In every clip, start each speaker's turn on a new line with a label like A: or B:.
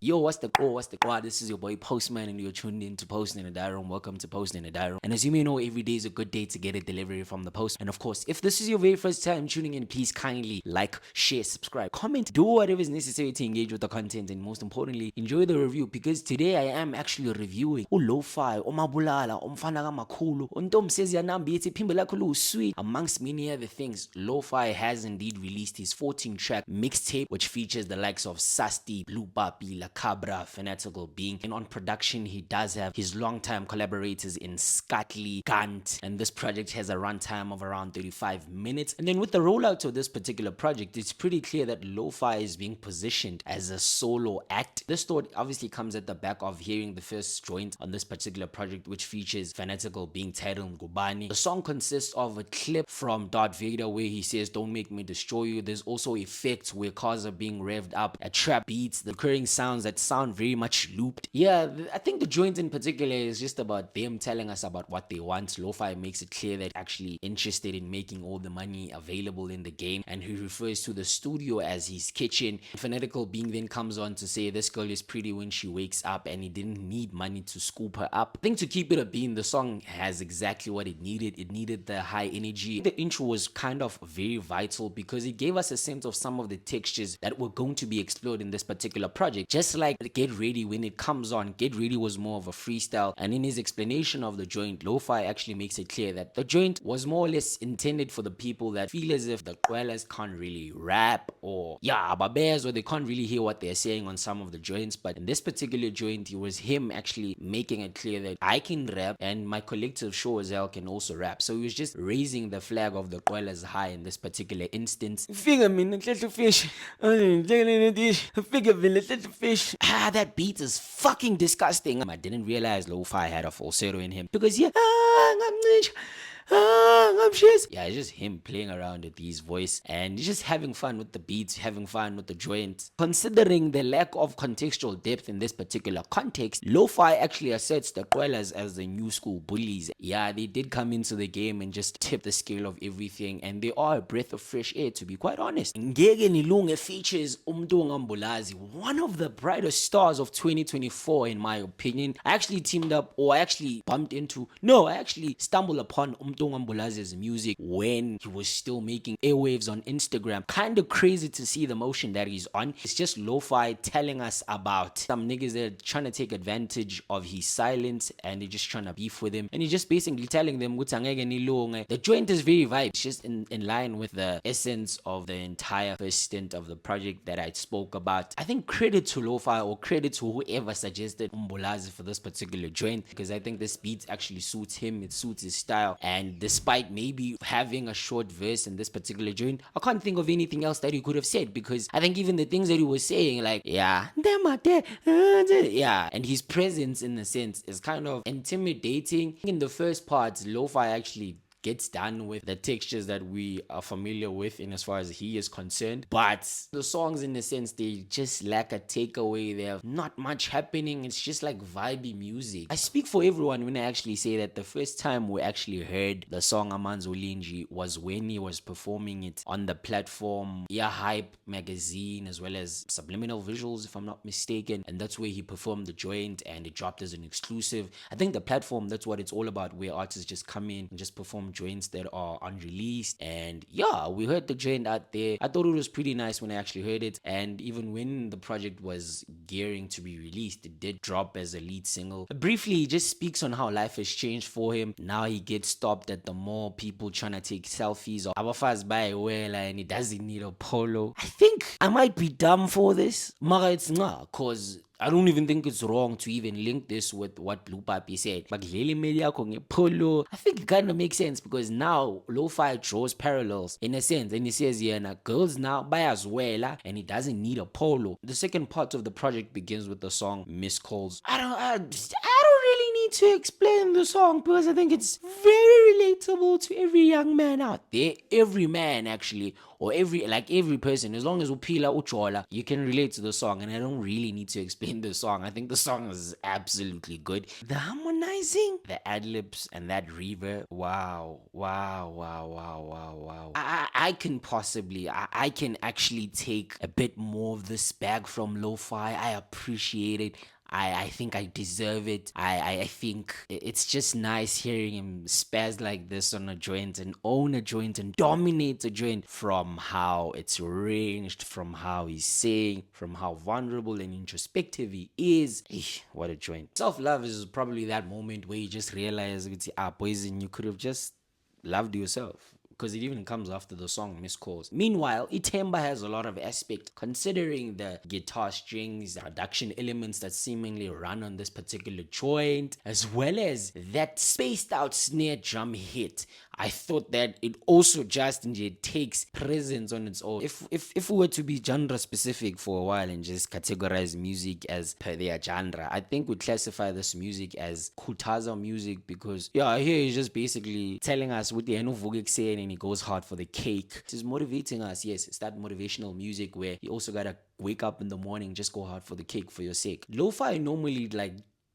A: Yo, what's the core? What's the core? This is your boy Postman, and you're tuned in to Post in a Diary. Welcome to Post in a Diary. And as you may know, every day is a good day to get a delivery from the post. And of course, if this is your very first time tuning in, please kindly like, share, subscribe, comment, do whatever is necessary to engage with the content, and most importantly, enjoy the review. Because today I am actually reviewing Lowfeye, Mabulala, Mfana kaMakhulu, Sweet, amongst many other things. Lowfeye has indeed released his 14-track mixtape, which features the likes of Sasti, Blue Papi, Cabra, Fanatical Being, and on production he does have his longtime collaborators in Scutley, Gant, and this project has a runtime of around 35 minutes. And then with the rollout of this particular project, it's pretty clear that Lowfeye is being positioned as a solo act. This thought obviously comes at the back of hearing the first joint on this particular project, which features Fanatical Being titled Ngubani. The song consists of a clip from Darth Vader where he says, "Don't make me destroy you." There's also effects where cars are being revved up, a trap beats, the recurring sounds that sound very much looped. Yeah, I think the joint in particular is just about them telling us about what they want. Lowfeye makes it clear that actually interested in making all the money available in the game, and he refers to the studio as his kitchen. Fanatical Being then comes on to say this girl is pretty when she wakes up, and he didn't need money to scoop her up. I think to keep it a bean, the song has exactly what it needed. It needed the high energy. The intro was kind of very vital because it gave us a sense of some of the textures that were going to be explored in this particular project. Just like Get Ready, when it comes on, Get Ready was more of a freestyle, and in his explanation of the joint, Lowfeye actually makes it clear that the joint was more or less intended for the people that feel as if the Quellas can't really rap, or babes, or they can't really hear what they're saying on some of the joints. But in this particular joint, it was him actually making it clear that I can rap and my collective show as hell can also rap. So he was just raising the flag of the Quellas high in this particular instance. Figure me, little fish. Figure me, little fish. That beat is fucking disgusting. I didn't realize Lowfeye had a falsetto in him because yeah, it's just him playing around with his voice and just having fun with the beats, having fun with the joint. Considering the lack of contextual depth in this particular context, Lowfeye actually asserts the Quellas as the new school bullies. Yeah, they did come into the game and just tip the scale of everything, and they are a breath of fresh air, to be quite honest. Ngeke Nilunge features Mbulazi, one of the brightest stars of 2024 in my opinion. I actually teamed up, or I actually bumped into, no, I actually stumbled upon Mbulazi's music when he was still making airwaves on Instagram. Kind of crazy to see the motion that he's on. It's just Lowfeye telling us about some niggas that are trying to take advantage of his silence, and they're just trying to beef with him, and he's just basically telling them the joint is very vibe. It's just in line with the essence of the entire first stint of the project that I spoke about. I think credit to Lowfeye, or credit to whoever suggested Mbulazi for this particular joint, because I think this beat actually suits him, it suits his style. And despite maybe having a short verse in this particular joint, I can't think of anything else that he could have said, because I think even the things that he was saying, like and his presence in a sense is kind of intimidating. In the first part, Lowfeye actually gets done with the textures that we are familiar with in as far as he is concerned, but the songs in a sense, they just lack a takeaway. They have not much happening. It's just like vibey music. I speak for everyone when I actually say that the first time we actually heard the song Amanzo Linji was when he was performing it on the platform Hype magazine, as well as Subliminal Visuals if I'm not mistaken, and that's where he performed the joint and it dropped as an exclusive. I think the platform, that's what it's all about, where artists just come in and just perform joints that are unreleased. And we heard the joint out there. I thought it was pretty nice when I actually heard it, and even when the project was gearing to be released, it did drop as a lead single. Briefly, he just speaks on how life has changed for him. Now he gets stopped at the mall, people trying to take selfies or Abafaz by well, and he doesn't need a polo. I think I might be dumb for this, Mara, it's not, cause I don't even think it's wrong to even link this with what Blue Papi said. But polo, I think it kind of makes sense, because now Lowfeye draws parallels in a sense, and he says, girls now buy as well, and he doesn't need a polo. The second part of the project begins with the song Miss Calls. I don't really need need to explain the song because I think it's very relatable to every young man out there. Every man actually, or every person, as long as upila uchola, you can relate to the song. And I don't really need to explain the song. I think the song is absolutely good. The harmonizing, the ad libs, and that reverb. Wow, wow, wow, wow, wow, wow. I can possibly, I can actually take a bit more of this bag from Lowfeye. I appreciate it. I think I deserve it. I think it's just nice hearing him spaz like this on a joint and own a joint and dominate a joint, from how it's arranged, from how he's saying, from how vulnerable and introspective he is. What a joint. Self-love is probably that moment where you just realize, poison, you could have just loved yourself, because it even comes after the song Miss Calls. Meanwhile, Itemba has a lot of aspect, considering the guitar strings, the production elements that seemingly run on this particular joint, as well as that spaced out snare drum hit. I thought that it also just takes presence on its own. If we were to be genre specific for a while and just categorize music as per their genre, I think we'd classify this music as Kutaza music, because here he's just basically telling us what the end of saying, and he goes hard for the cake. He's motivating us. Yes, it's that motivational music where you also gotta wake up in the morning, just go hard for the cake for your sake. Lo-fi normally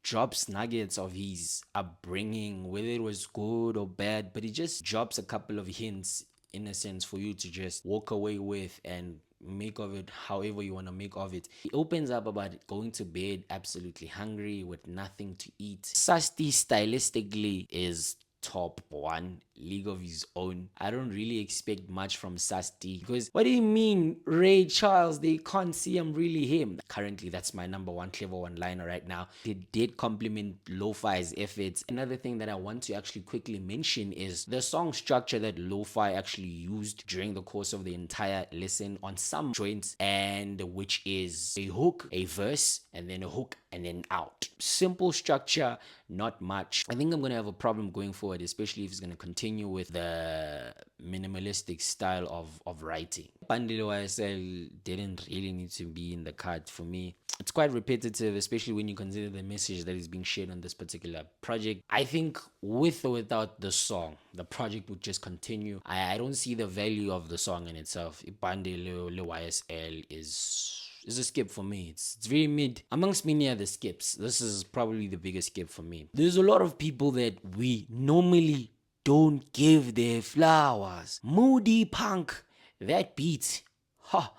A: drops nuggets of his upbringing, whether it was good or bad, but he just drops a couple of hints, in a sense, for you to just walk away with and make of it however you want to make of it. He opens up about going to bed absolutely hungry with nothing to eat. Sasti stylistically is top one, league of his own. I don't really expect much from Sasti, because what do you mean Ray Charles, they can't see him really him? Currently that's my number one clever one liner right now. It did compliment Lo-Fi's efforts. Another thing that I want to actually quickly mention is the song structure that Lo-Fi actually used during the course of the entire listen on some joints, and which is a hook, a verse, and then a hook, and then out. Simple structure, not much. I think I'm gonna have a problem going forward, especially if it's gonna continue with the minimalistic style of writing. Bandilo YSL didn't really need to be in the card for me. It's quite repetitive, especially when you consider the message that is being shared on this particular project. I think with or without the song, the project would just continue. I don't see the value of the song in itself. Bandilo YSL is a skip for me. It's very mid. Amongst many other skips, this is probably the biggest skip for me. There's a lot of people that we normally don't give their flowers. Moody Punk, that beat, ha,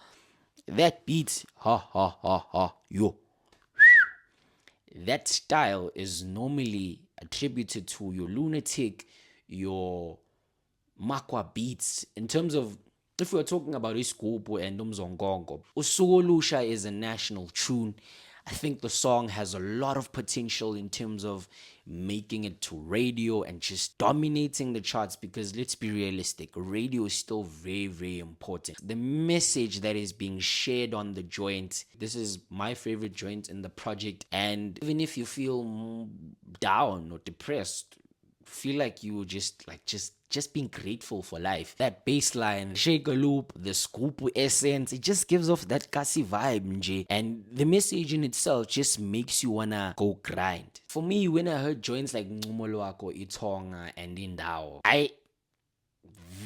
A: yo. That style is normally attributed to your lunatic, your makwa beats. In terms of, if we're talking about Isigubhu and Umzongongo, Usugolusha is a national tune. I think the song has a lot of potential in terms of making it to radio and just dominating the charts, because let's be realistic, radio is still very, very important. The message that is being shared on the joint, this is my favorite joint in the project, and even if you feel down or depressed, feel like you were just being grateful for life. That bass line, shake a loop, the scoop essence, it just gives off that kasi vibe, nje. And the message in itself just makes you wanna go grind. For me, when I heard joints like Ngumolo Wako, Itonga, and Indao,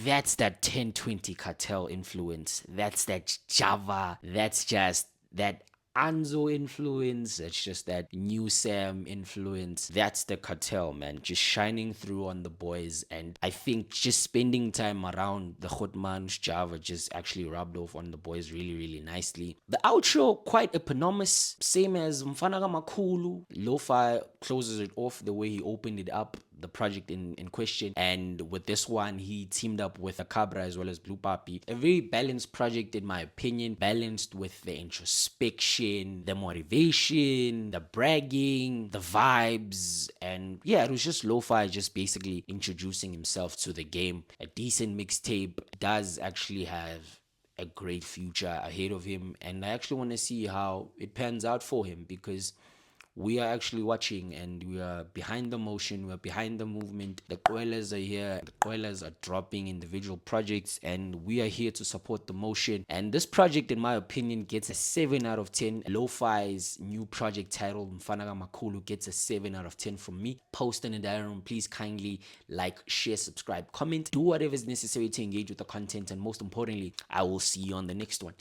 A: that's that 1020 cartel influence. That's that Java. That's just that Anzo influence. It's just that new Sam influence. That's the cartel, man, just shining through on the boys. And I think just spending time around the Khotman's Java just actually rubbed off on the boys really, really nicely. The outro, quite eponymous, same as Mfana kaMakhulu. Lo-Fi closes it off the way he opened it up, the project in question. And with this one, he teamed up with Akabra as well as Blue Papi. A very balanced project in my opinion, balanced with the introspection, the motivation, the bragging, the vibes. And yeah, it was just Lo-Fi just basically introducing himself to the game. A decent mixtape, does actually have a great future ahead of him, and I actually want to see how it pans out for him, because we are actually watching and we are behind the motion, we're behind the movement. The Qoelas are here, the Qoelas are dropping individual projects, and we are here to support the motion. And this project, in my opinion, gets a 7 out of 10. Lowfeye's new project titled Mfana kaMakhulu gets a 7 out of 10 from me. Post in the diary room, please kindly like, share, subscribe, comment, do whatever is necessary to engage with the content, and most importantly, I will see you on the next one.